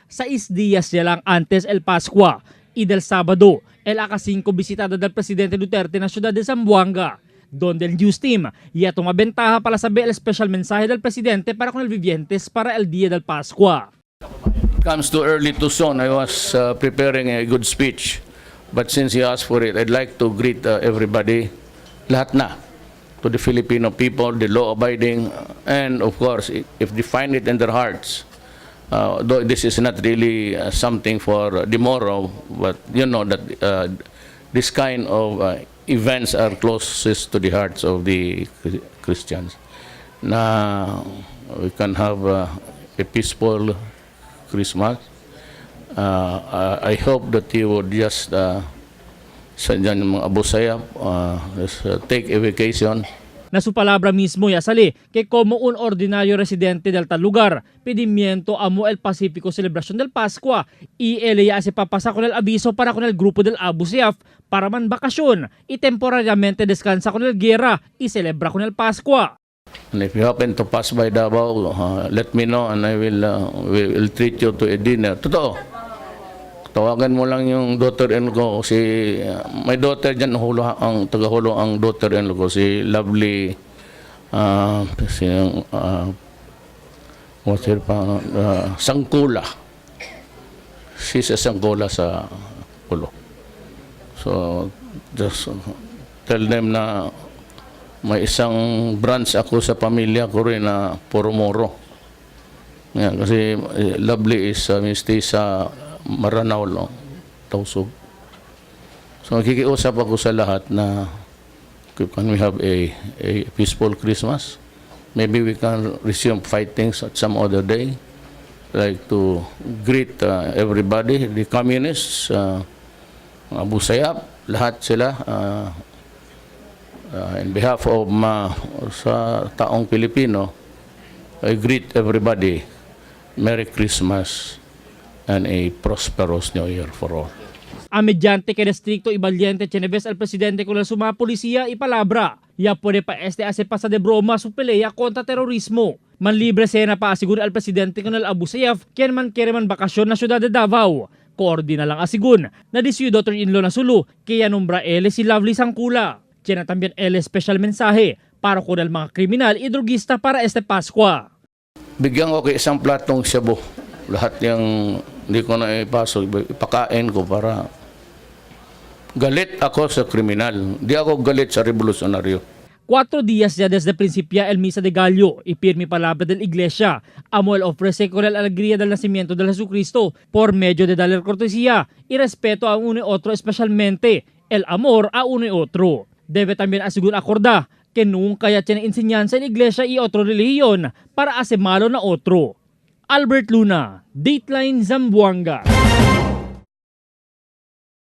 6 días ya lang antes el Pascua y del sábado, el aka-5 visitada del presidente Duterte na siyudad de Zamboanga, donde el news team ya toma ventaja para saber el special mensaje del presidente para con el vivientes para el día del Pascua. Comes too early too soon. I was preparing a good speech, but since you asked for it, I'd like to greet everybody, lahat na, to the Filipino people, the law-abiding, and of course, if they find it in their hearts, though this is not really something for tomorrow, but you know that this kind of events are closest to the hearts of the Christians. Na we can have a peaceful Christmas. I hope that you would just sa dyan yung mga Abu Sayyaf, just take a vacation. Na su palabra mismo ya sali que como un ordinario residente del tal lugar, pedimiento amo el Pacífico celebración del Pascua y él ya se papasa con el aviso para con el grupo del Abu Sayyaf para man bakasyon y temporariamente descansa con el guerra y celebra con el Pascua. And if you happen to pass by Davao, let me know and I will treat you to a dinner. Totoo. Tawagan mo lang yung daughter-in-law ko, si my daughter dyan, ang tagahulo ang daughter-in-law ko, si Lovely, what's her pa, Sangkula. She's a Sangkula sa Pulo. So, just tell them na may isang branch ako sa pamilya ko rin na Poromoro. Yeah, kasi Lovely is stay sa Maranao, no? Tausug. So nakikiusap ako sa lahat na can we have a peaceful Christmas? Maybe we can resume fightings at some other day. Like to greet everybody, the communists, Abu Sayyaf, lahat sila. In behalf of sa taong Pilipino, I greet everybody. Merry Christmas and a prosperous New Year for all. A mediante que distrito y valiente Cheneves al presidente con la suma policía y palabra, ya puede pa hace pasa de broma su pelea contra terorismo. Man libre sena pa asigur al presidente con el Abu Sayyaf, quien man quiere man bakasyon na syudad de Davao. Koordina lang asigun na disiyo daughter-in-law na Sulu, kaya nombra ele si Lovely Sangkula. Tiene también el special mensaje para con el mga kriminal y drogista para este Pascua. Bigyan ko kay isang platong shabu. Lahat yung hindi ko na ipasok, ipakain ko para galit ako sa kriminal. Di ako galit sa revolusyonaryo. 4 días ya desde principia el Misa de Gallo y firme palabra del Iglesia, amo el ofrece con la alegría del nacimiento de Jesucristo por medio de darle cortesía y respeto a uno y otro, especialmente el amor a uno y otro. Debe también asegurar acordar que nunca ya tiene enseñanza en Iglesia y otra religión para hacer malo na otro. Albert Luna, Dateline Zamboanga.